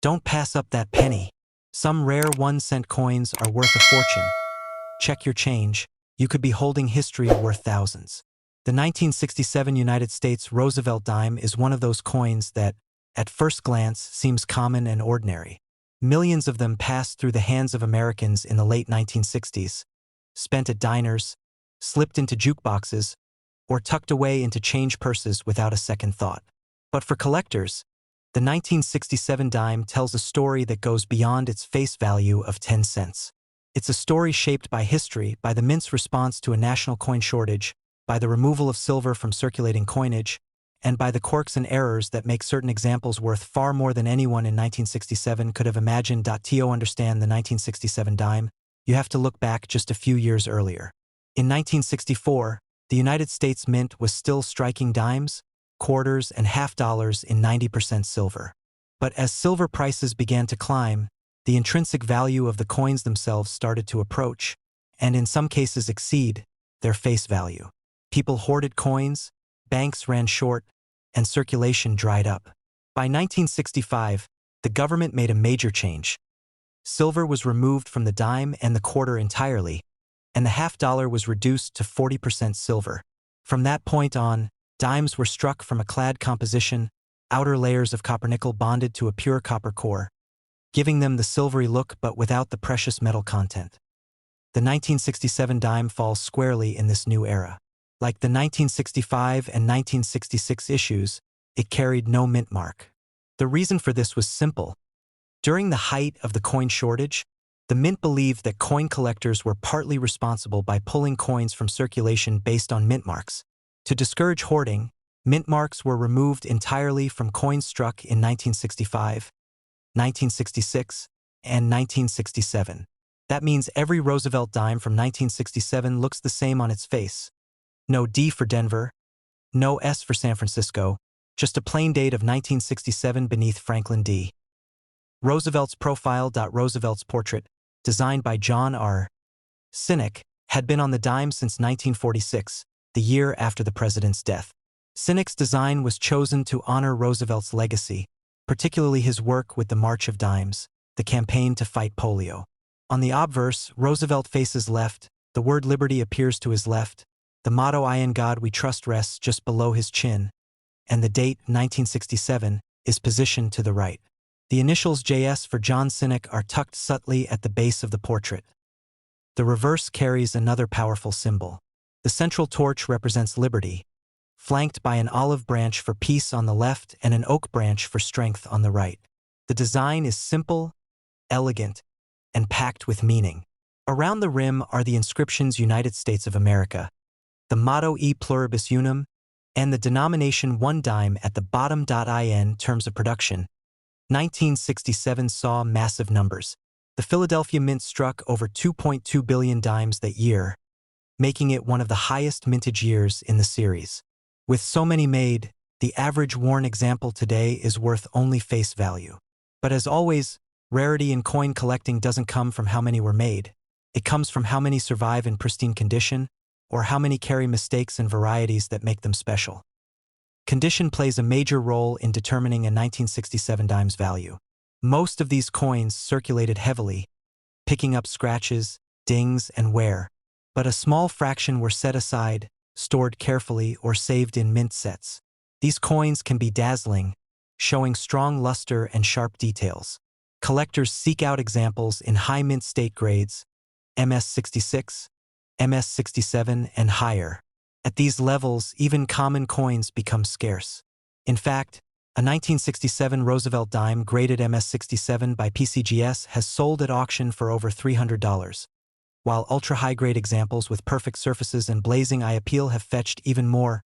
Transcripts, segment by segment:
Don't pass up that penny. Some rare 1-cent coins are worth a fortune. Check your change. You could be holding history worth thousands. The 1967 United States Roosevelt dime is one of those coins that, at first glance, seems common and ordinary. Millions of them passed through the hands of Americans in the late 1960s, spent at diners, slipped into jukeboxes, or tucked away into change purses without a second thought. But for collectors, the 1967 dime tells a story that goes beyond its face value of 10 cents. It's a story shaped by history, by the mint's response to a national coin shortage, by the removal of silver from circulating coinage, and by the quirks and errors that make certain examples worth far more than anyone in 1967 could have imagined. To understand the 1967 dime, you have to look back just a few years earlier. In 1964, the United States Mint was still striking dimes, quarters, and half dollars in 90% silver. But as silver prices began to climb, the intrinsic value of the coins themselves started to approach, and in some cases exceed, their face value. People hoarded coins, banks ran short, and circulation dried up. By 1965, the government made a major change. Silver was removed from the dime and the quarter entirely, and the half dollar was reduced to 40% silver. From that point on, dimes were struck from a clad composition, outer layers of copper-nickel bonded to a pure copper core, giving them the silvery look but without the precious metal content. The 1967 dime falls squarely in this new era. Like the 1965 and 1966 issues, it carried no mint mark. The reason for this was simple. During the height of the coin shortage, the mint believed that coin collectors were partly responsible by pulling coins from circulation based on mint marks. To discourage hoarding, mint marks were removed entirely from coins struck in 1965, 1966, and 1967. That means every Roosevelt dime from 1967 looks the same on its face. No D for Denver, no S for San Francisco, just a plain date of 1967 beneath Franklin D. Roosevelt's profile. Roosevelt's portrait, designed by John R. Sinek, had been on the dime since 1946, the year after the president's death. Sinek's design was chosen to honor Roosevelt's legacy, particularly his work with the March of Dimes, the campaign to fight polio. On the obverse, Roosevelt faces left, the word liberty appears to his left, the motto "I in God we trust" rests just below his chin, and the date, 1967, is positioned to the right. The initials JS for John Sinek are tucked subtly at the base of the portrait. The reverse carries another powerful symbol. The central torch represents liberty, flanked by an olive branch for peace on the left and an oak branch for strength on the right. The design is simple, elegant, and packed with meaning. Around the rim are the inscriptions United States of America, the motto E pluribus unum, and the denomination 1 dime at the bottom. In terms of production, 1967 saw massive numbers. The Philadelphia Mint struck over 2.2 billion dimes that year, making it one of the highest mintage years in the series. With so many made, the average worn example today is worth only face value. But as always, rarity in coin collecting doesn't come from how many were made. It comes from how many survive in pristine condition, or how many carry mistakes and varieties that make them special. Condition plays a major role in determining a 1967 dime's value. Most of these coins circulated heavily, picking up scratches, dings, and wear, but a small fraction were set aside, stored carefully, or saved in mint sets. These coins can be dazzling, showing strong luster and sharp details. Collectors seek out examples in high mint state grades, MS66, MS67, and higher. At these levels, even common coins become scarce. In fact, a 1967 Roosevelt dime graded MS67 by PCGS has sold at auction for over $300, while ultra-high-grade examples with perfect surfaces and blazing eye appeal have fetched even more.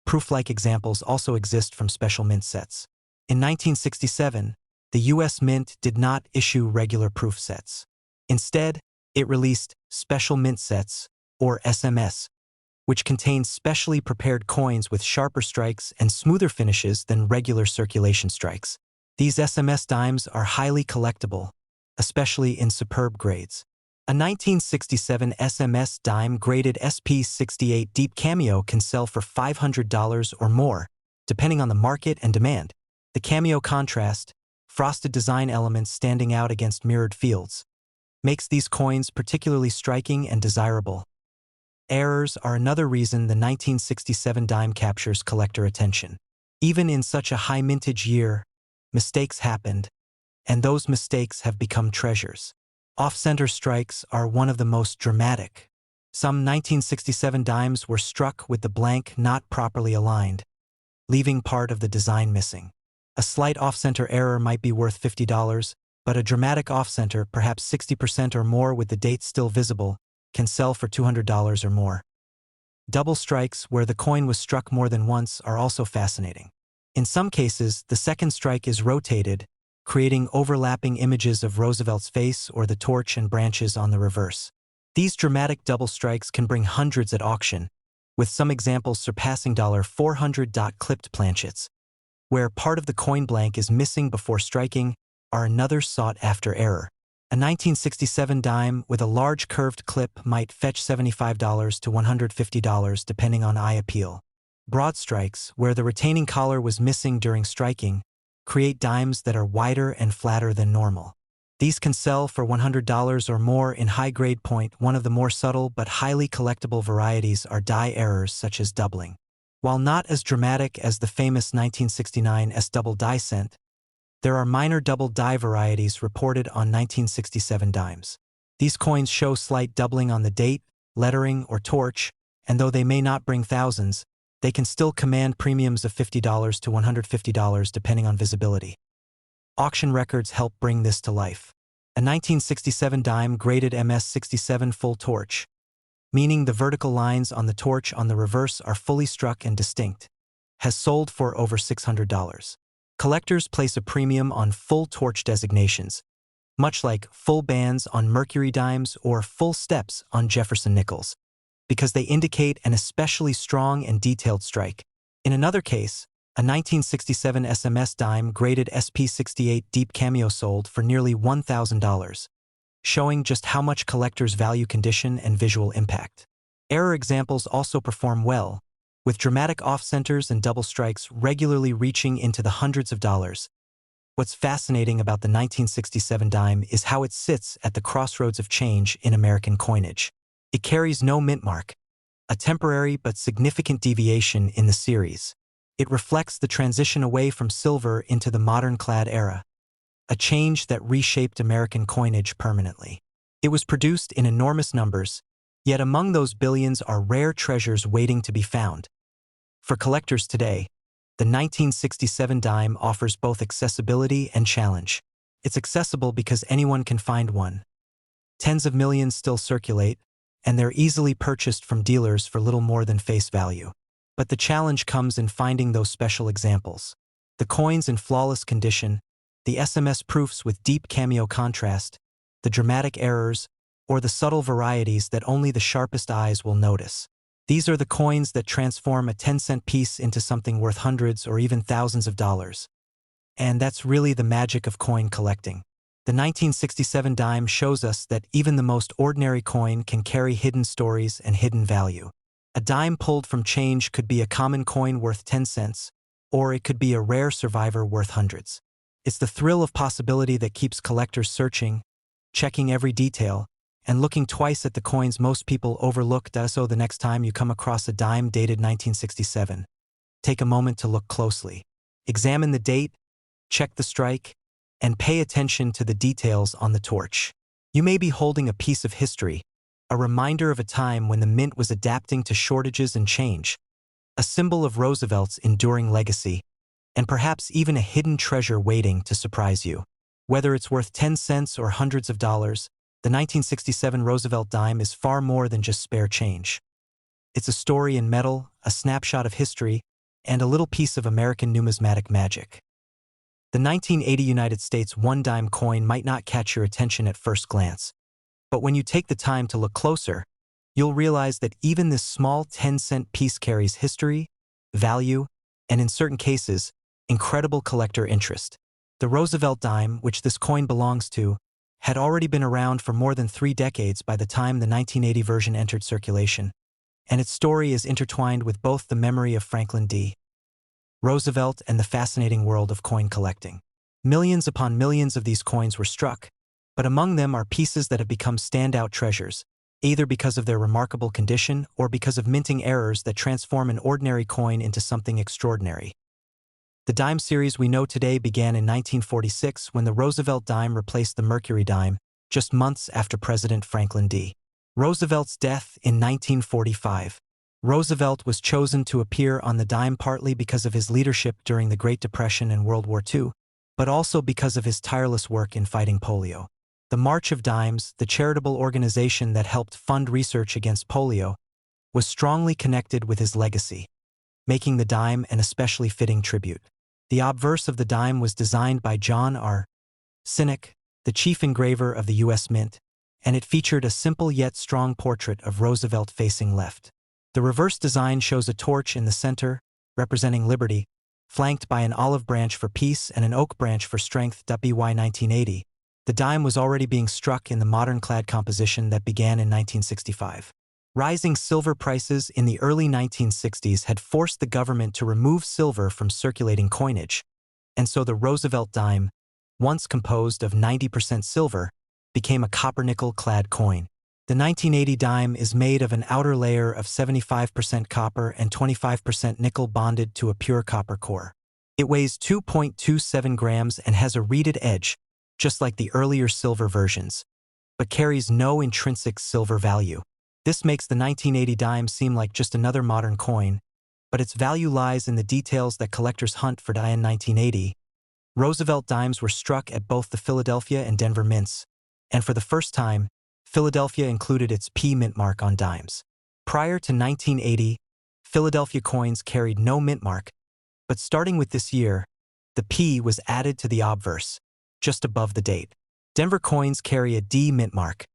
Proof-like examples also exist from special mint sets. In 1967, the U.S. Mint did not issue regular proof sets. Instead, it released special mint sets, or SMS, which contained specially prepared coins with sharper strikes and smoother finishes than regular circulation strikes. These SMS dimes are highly collectible, especially in superb grades. A 1967 SMS dime graded SP68 Deep Cameo can sell for $500 or more, depending on the market and demand. The cameo contrast, frosted design elements standing out against mirrored fields, makes these coins particularly striking and desirable. Errors are another reason the 1967 dime captures collector attention. Even in such a high mintage year, mistakes happened, and those mistakes have become treasures. Off-center strikes are one of the most dramatic. Some 1967 dimes were struck with the blank not properly aligned, leaving part of the design missing. A slight off-center error might be worth $50, but a dramatic off-center, perhaps 60% or more with the date still visible, can sell for $200 or more. Double strikes, where the coin was struck more than once, are also fascinating. In some cases, the second strike is rotated, creating overlapping images of Roosevelt's face or the torch and branches on the reverse. These dramatic double strikes can bring hundreds at auction, with some examples surpassing $400. Clipped planchets, where part of the coin blank is missing before striking, are another sought-after error. A 1967 dime with a large curved clip might fetch $75 to $150 depending on eye appeal. Broad strikes, where the retaining collar was missing during striking, create dimes that are wider and flatter than normal. These can sell for $100 or more in high-grade point. One of the more subtle but highly collectible varieties are die errors such as doubling. While not as dramatic as the famous 1969 double die cent, there are minor double die varieties reported on 1967 dimes. These coins show slight doubling on the date, lettering, or torch, and though they may not bring thousands, they can still command premiums of $50 to $150 depending on visibility. Auction records help bring this to life. A 1967 dime graded MS67 full torch, meaning the vertical lines on the torch on the reverse are fully struck and distinct, has sold for over $600. Collectors place a premium on full torch designations, much like full bands on Mercury dimes or full steps on Jefferson nickels, because they indicate an especially strong and detailed strike. In another case, a 1967 SMS dime graded SP68 deep cameo sold for nearly $1,000, showing just how much collectors value condition and visual impact. Error examples also perform well, with dramatic off-centers and double strikes regularly reaching into the hundreds of dollars. What's fascinating about the 1967 dime is how it sits at the crossroads of change in American coinage. It carries no mint mark, a temporary but significant deviation in the series. It reflects the transition away from silver into the modern clad era, a change that reshaped American coinage permanently. It was produced in enormous numbers, yet among those billions are rare treasures waiting to be found. For collectors today, the 1967 dime offers both accessibility and challenge. It's accessible because anyone can find one. Tens of millions still circulate, and they're easily purchased from dealers for little more than face value. But the challenge comes in finding those special examples. The coins in flawless condition, the SMS proofs with deep cameo contrast, the dramatic errors, or the subtle varieties that only the sharpest eyes will notice. These are the coins that transform a 10-cent piece into something worth hundreds or even thousands of dollars. And that's really the magic of coin collecting. The 1967 dime shows us that even the most ordinary coin can carry hidden stories and hidden value. A dime pulled from change could be a common coin worth 10 cents, or it could be a rare survivor worth hundreds. It's the thrill of possibility that keeps collectors searching, checking every detail, and looking twice at the coins most people overlook. So the next time you come across a dime dated 1967, take a moment to look closely. Examine the date, check the strike, and pay attention to the details on the torch. You may be holding a piece of history, a reminder of a time when the mint was adapting to shortages and change, a symbol of Roosevelt's enduring legacy, and perhaps even a hidden treasure waiting to surprise you. Whether it's worth 10 cents or hundreds of dollars, the 1967 Roosevelt dime is far more than just spare change. It's a story in metal, a snapshot of history, and a little piece of American numismatic magic. The 1980 United States one-dime coin might not catch your attention at first glance, but when you take the time to look closer, you'll realize that even this small 10-cent piece carries history, value, and in certain cases, incredible collector interest. The Roosevelt dime, which this coin belongs to, had already been around for more than 3 decades by the time the 1980 version entered circulation, and its story is intertwined with both the memory of Franklin D. Roosevelt and the fascinating world of coin collecting. Millions upon millions of these coins were struck, but among them are pieces that have become standout treasures, either because of their remarkable condition or because of minting errors that transform an ordinary coin into something extraordinary. The dime series we know today began in 1946 when the Roosevelt dime replaced the Mercury dime, just months after President Franklin D. Roosevelt's death in 1945. Roosevelt was chosen to appear on the dime partly because of his leadership during the Great Depression and World War II, but also because of his tireless work in fighting polio. The March of Dimes, the charitable organization that helped fund research against polio, was strongly connected with his legacy, making the dime an especially fitting tribute. The obverse of the dime was designed by John R. Sinek, the chief engraver of the U.S. Mint, and it featured a simple yet strong portrait of Roosevelt facing left. The reverse design shows a torch in the center, representing liberty, flanked by an olive branch for peace and an oak branch for strength. By 1980, the dime was already being struck in the modern clad composition that began in 1965. Rising silver prices in the early 1960s had forced the government to remove silver from circulating coinage, and so the Roosevelt dime, once composed of 90% silver, became a copper-nickel-clad coin. The 1980 dime is made of an outer layer of 75% copper and 25% nickel bonded to a pure copper core. It weighs 2.27 grams and has a reeded edge, just like the earlier silver versions, but carries no intrinsic silver value. This makes the 1980 dime seem like just another modern coin, but its value lies in the details that collectors hunt for. In 1980, Roosevelt dimes were struck at both the Philadelphia and Denver mints, and for the first time, Philadelphia included its P mint mark on dimes. Prior to 1980, Philadelphia coins carried no mint mark, but starting with this year, the P was added to the obverse, just above the date. Denver coins carry a D mint mark,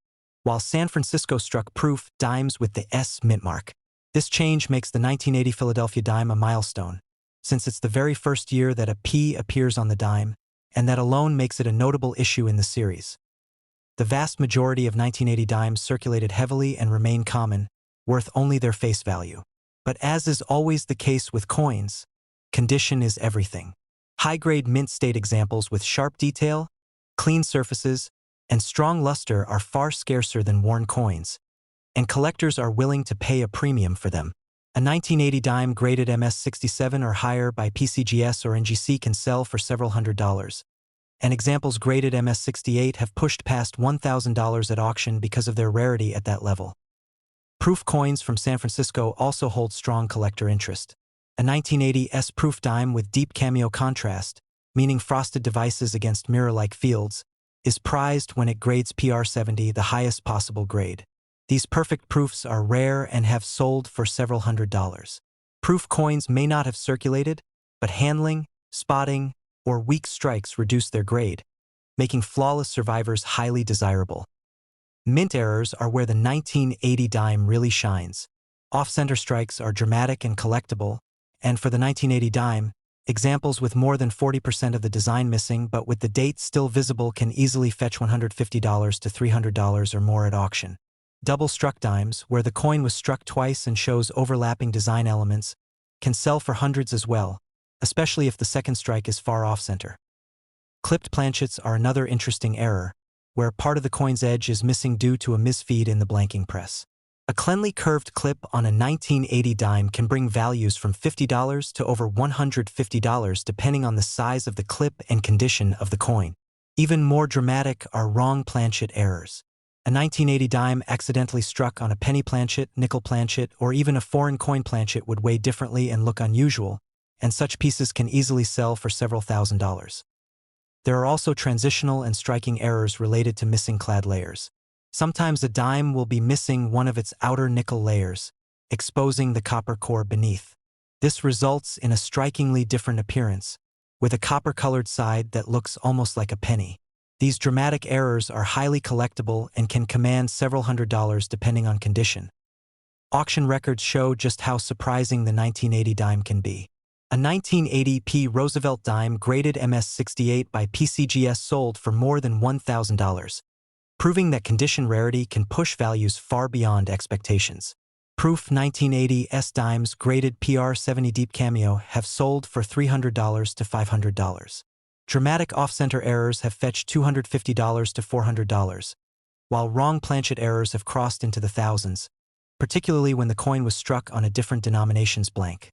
while San Francisco struck proof dimes with the S mint mark. This change makes the 1980 Philadelphia dime a milestone, since it's the very first year that a P appears on the dime, and that alone makes it a notable issue in the series. The vast majority of 1980 dimes circulated heavily and remain common, worth only their face value. But as is always the case with coins, condition is everything. High-grade mint state examples with sharp detail, clean surfaces, and strong luster are far scarcer than worn coins, and collectors are willing to pay a premium for them. A 1980 dime graded MS-67 or higher by PCGS or NGC can sell for several $100s, and examples graded MS-68 have pushed past $1,000 at auction because of their rarity at that level. Proof coins from San Francisco also hold strong collector interest. A 1980 S-proof dime with deep cameo contrast, meaning frosted devices against mirror-like fields, is prized when it grades PR70, the highest possible grade. These perfect proofs are rare and have sold for several $100s. Proof coins may not have circulated, but handling, spotting, or weak strikes reduce their grade, making flawless survivors highly desirable. Mint errors are where the 1980 dime really shines. Off-center strikes are dramatic and collectible, and for the 1980 dime, examples with more than 40% of the design missing but with the date still visible can easily fetch $150 to $300 or more at auction. Double-struck dimes, where the coin was struck twice and shows overlapping design elements, can sell for hundreds as well, especially if the second strike is far off-center. Clipped planchets are another interesting error, where part of the coin's edge is missing due to a misfeed in the blanking press. A cleanly curved clip on a 1980 dime can bring values from $50 to over $150 depending on the size of the clip and condition of the coin. Even more dramatic are wrong planchet errors. A 1980 dime accidentally struck on a penny planchet, nickel planchet, or even a foreign coin planchet would weigh differently and look unusual, and such pieces can easily sell for several $1,000s. There are also transitional and striking errors related to missing clad layers. Sometimes a dime will be missing one of its outer nickel layers, exposing the copper core beneath. This results in a strikingly different appearance, with a copper-colored side that looks almost like a penny. These dramatic errors are highly collectible and can command several $100s depending on condition. Auction records show just how surprising the 1980 dime can be. A 1980 P Roosevelt dime graded MS-68 by PCGS sold for more than $1,000. Proving that condition rarity can push values far beyond expectations. Proof 1980 S dimes graded PR70 deep cameo have sold for $300 to $500. Dramatic off-center errors have fetched $250 to $400, while wrong planchet errors have crossed into the thousands, particularly when the coin was struck on a different denomination's blank.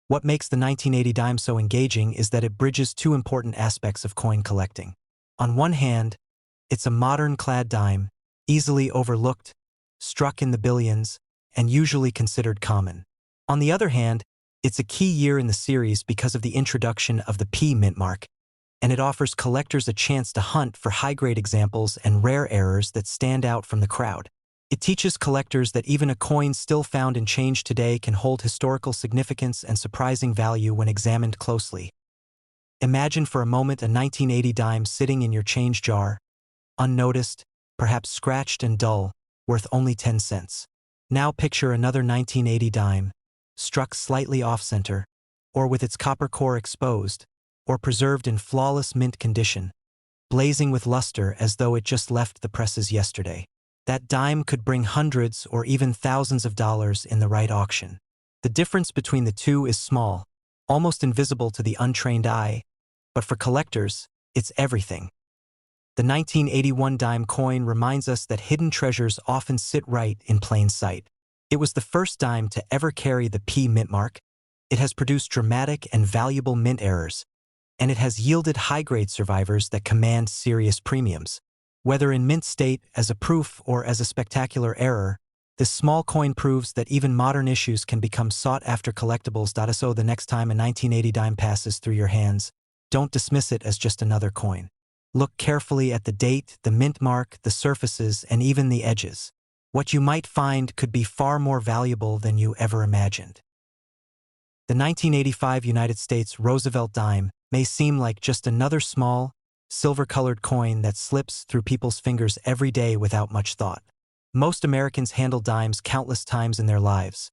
What makes the 1980 dime so engaging is that it bridges two important aspects of coin collecting. On one hand, it's a modern clad dime, easily overlooked, struck in the billions, and usually considered common. On the other hand, it's a key year in the series because of the introduction of the P mint mark, and it offers collectors a chance to hunt for high-grade examples and rare errors that stand out from the crowd. It teaches collectors that even a coin still found in change today can hold historical significance and surprising value when examined closely. Imagine for a moment a 1980 dime sitting in your change jar, unnoticed, perhaps scratched and dull, worth only 10 cents. Now picture another 1980 dime, struck slightly off-center, or with its copper core exposed, or preserved in flawless mint condition, blazing with luster as though it just left the presses yesterday. That dime could bring hundreds or even thousands of dollars in the right auction. The difference between the two is small, almost invisible to the untrained eye, but for collectors, it's everything. The 1981 dime coin reminds us that hidden treasures often sit right in plain sight. It was the first dime to ever carry the P mint mark. It has produced dramatic and valuable mint errors, and it has yielded high-grade survivors that command serious premiums. Whether in mint state, as a proof, or as a spectacular error, this small coin proves that even modern issues can become sought-after collectibles. So the next time a 1980 dime passes through your hands, don't dismiss it as just another coin. Look carefully at the date, the mint mark, the surfaces, and even the edges. What you might find could be far more valuable than you ever imagined. The 1985 United States Roosevelt dime may seem like just another small, silver-colored coin that slips through people's fingers every day without much thought. Most Americans handle dimes countless times in their lives,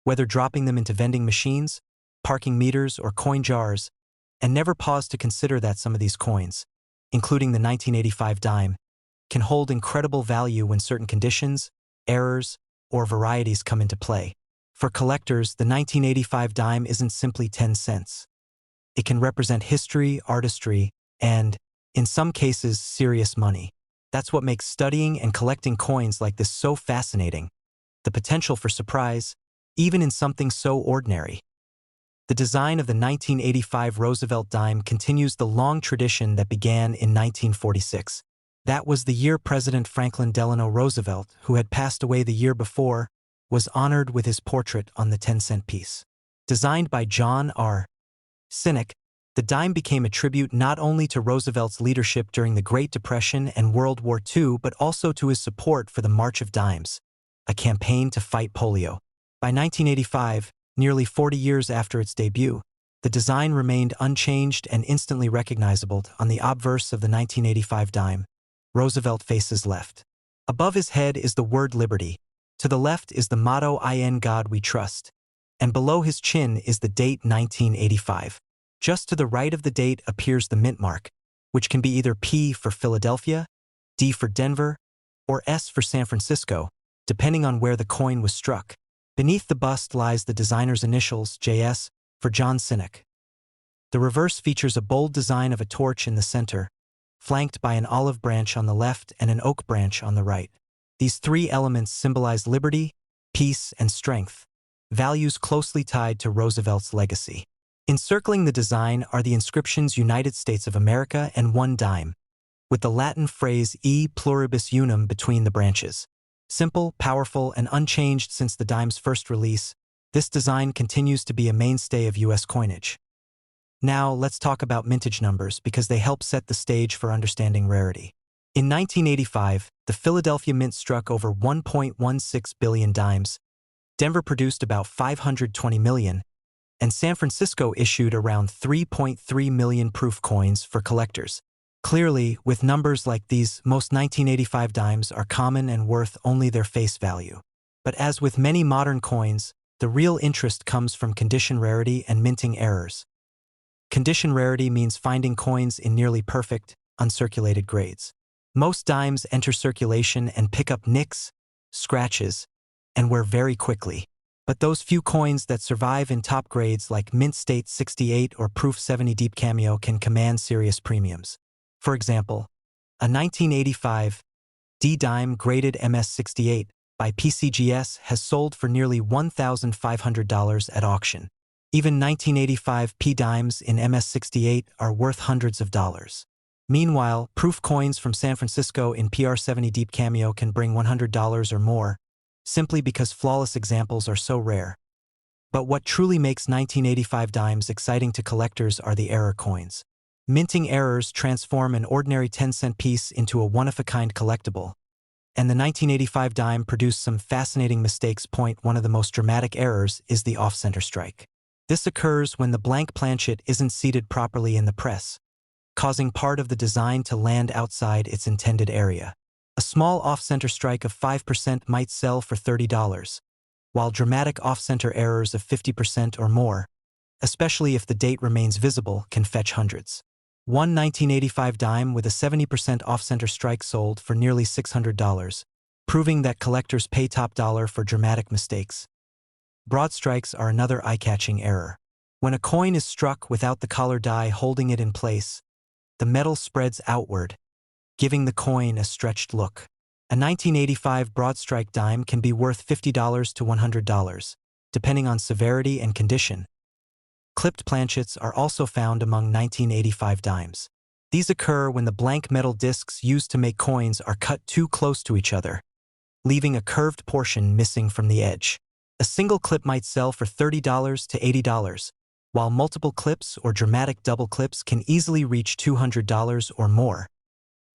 whether dropping them into vending machines, parking meters, or coin jars, and never pause to consider that some of these coins, including the 1985 dime, can hold incredible value when certain conditions, errors, or varieties come into play. For collectors, the 1985 dime isn't simply 10 cents. It can represent history, artistry, and, in some cases, serious money. That's what makes studying and collecting coins like this so fascinating, the potential for surprise, even in something so ordinary. The design of the 1985 Roosevelt dime continues the long tradition that began in 1946. That was the year President Franklin Delano Roosevelt, who had passed away the year before, was honored with his portrait on the 10-cent piece. Designed by John R. Sinek, the dime became a tribute not only to Roosevelt's leadership during the Great Depression and World War II but also to his support for the March of Dimes, a campaign to fight polio. By 1985, nearly 40 years after its debut, the design remained unchanged and instantly recognizable. On the obverse of the 1985 dime, Roosevelt faces left. Above his head is the word liberty. To the left is the motto "In God We Trust." And below his chin is the date 1985. Just to the right of the date appears the mint mark, which can be either P for Philadelphia, D for Denver, or S for San Francisco, depending on where the coin was struck. Beneath the bust lies the designer's initials, JS, for John Sinek. The reverse features a bold design of a torch in the center, flanked by an olive branch on the left and an oak branch on the right. These three elements symbolize liberty, peace, and strength, values closely tied to Roosevelt's legacy. Encircling the design are the inscriptions United States of America and one dime, with the Latin phrase E pluribus unum between the branches. Simple, powerful, and unchanged since the dime's first release, this design continues to be a mainstay of U.S. coinage. Now, let's talk about mintage numbers because they help set the stage for understanding rarity. In 1985, the Philadelphia Mint struck over 1.16 billion dimes, Denver produced about 520 million, and San Francisco issued around 3.3 million proof coins for collectors. Clearly, with numbers like these, most 1985 dimes are common and worth only their face value. But as with many modern coins, the real interest comes from condition rarity and minting errors. Condition rarity means finding coins in nearly perfect, uncirculated grades. Most dimes enter circulation and pick up nicks, scratches, and wear very quickly. But those few coins that survive in top grades like Mint State 68 or Proof 70 Deep Cameo can command serious premiums. For example, a 1985 D-Dime graded MS-68 by PCGS has sold for nearly $1,500 at auction. Even 1985 P-Dimes in MS-68 are worth hundreds of dollars. Meanwhile, proof coins from San Francisco in PR-70 Deep Cameo can bring $100 or more, simply because flawless examples are so rare. But what truly makes 1985 dimes exciting to collectors are the error coins. Minting errors transform an ordinary 10-cent piece into a one-of-a-kind collectible, and the 1985 dime produced some fascinating mistakes. One of the most dramatic errors is the off-center strike. This occurs when the blank planchet isn't seated properly in the press, causing part of the design to land outside its intended area. A small off-center strike of 5% might sell for $30, while dramatic off-center errors of 50% or more, especially if the date remains visible, can fetch hundreds. One 1985 dime with a 70% off-center strike sold for nearly $600, proving that collectors pay top dollar for dramatic mistakes. Broad strikes are another eye-catching error. When a coin is struck without the collar die holding it in place, the metal spreads outward, giving the coin a stretched look. A 1985 broad strike dime can be worth $50 to $100, depending on severity and condition. Clipped planchets are also found among 1985 dimes. These occur when the blank metal discs used to make coins are cut too close to each other, leaving a curved portion missing from the edge. A single clip might sell for $30 to $80, while multiple clips or dramatic double clips can easily reach $200 or more.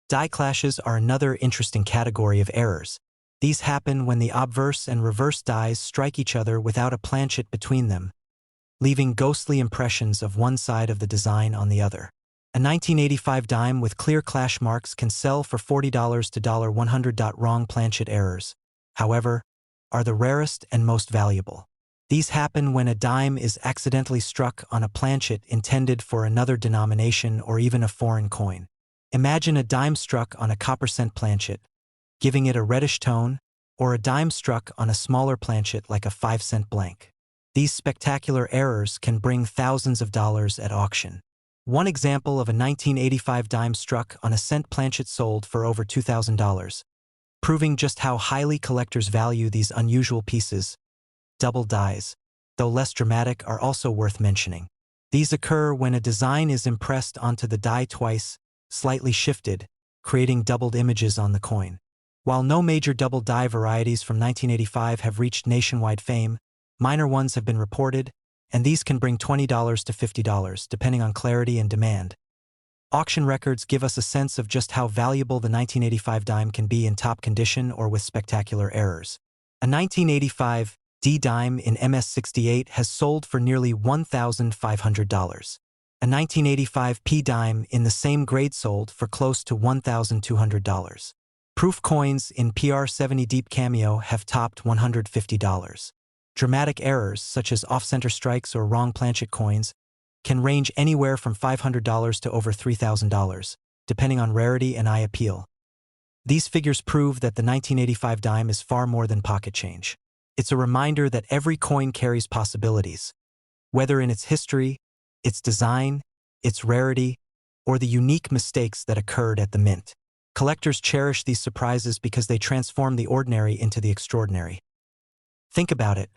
Die clashes are another interesting category of errors. These happen when the obverse and reverse dies strike each other without a planchet between them, leaving ghostly impressions of one side of the design on the other. A 1985 dime with clear clash marks can sell for $40 to $100. Wrong planchet errors, however, are the rarest and most valuable. These happen when a dime is accidentally struck on a planchet intended for another denomination or even a foreign coin. Imagine a dime struck on a copper-cent planchet, giving it a reddish tone, or a dime struck on a smaller planchet like a 5-cent blank. These spectacular errors can bring thousands of dollars at auction. One example of a 1985 dime struck on a cent planchet sold for over $2,000, proving just how highly collectors value these unusual pieces. Double dies, though less dramatic, are also worth mentioning. These occur when a design is impressed onto the die twice, slightly shifted, creating doubled images on the coin. While no major double die varieties from 1985 have reached nationwide fame, minor ones have been reported, and these can bring $20 to $50, depending on clarity and demand. Auction records give us a sense of just how valuable the 1985 dime can be in top condition or with spectacular errors. A 1985 D-Dime in MS-68 has sold for nearly $1,500. A 1985 P-Dime in the same grade sold for close to $1,200. Proof coins in PR-70 Deep Cameo have topped $150. Dramatic errors, such as off-center strikes or wrong planchet coins, can range anywhere from $500 to over $3,000, depending on rarity and eye appeal. These figures prove that the 1985 dime is far more than pocket change. It's a reminder that every coin carries possibilities, whether in its history, its design, its rarity, or the unique mistakes that occurred at the mint. Collectors cherish these surprises because they transform the ordinary into the extraordinary. Think about it.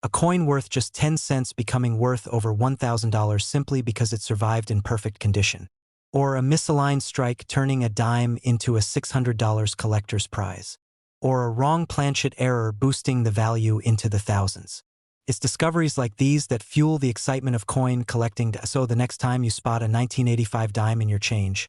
A coin worth just 10 cents becoming worth over $1,000 simply because it survived in perfect condition. Or a misaligned strike turning a dime into a $600 collector's prize. Or a wrong planchet error boosting the value into the thousands. It's discoveries like these that fuel the excitement of coin collecting. So the next time you spot a 1985 dime in your change,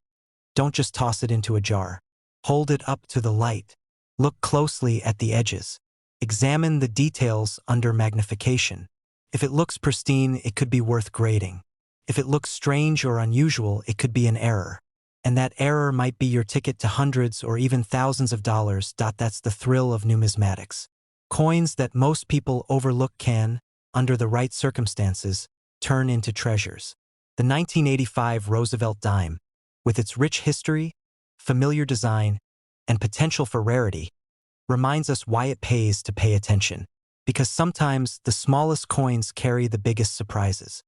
don't just toss it into a jar. Hold it up to the light. Look closely at the edges. Examine the details under magnification. If it looks pristine, it could be worth grading. If it looks strange or unusual, it could be an error. And that error might be your ticket to hundreds or even thousands of dollars. That's the thrill of numismatics. Coins that most people overlook can, under the right circumstances, turn into treasures. The 1985 Roosevelt dime, with its rich history, familiar design, and potential for rarity, reminds us why it pays to pay attention. because sometimes the smallest coins carry the biggest surprises.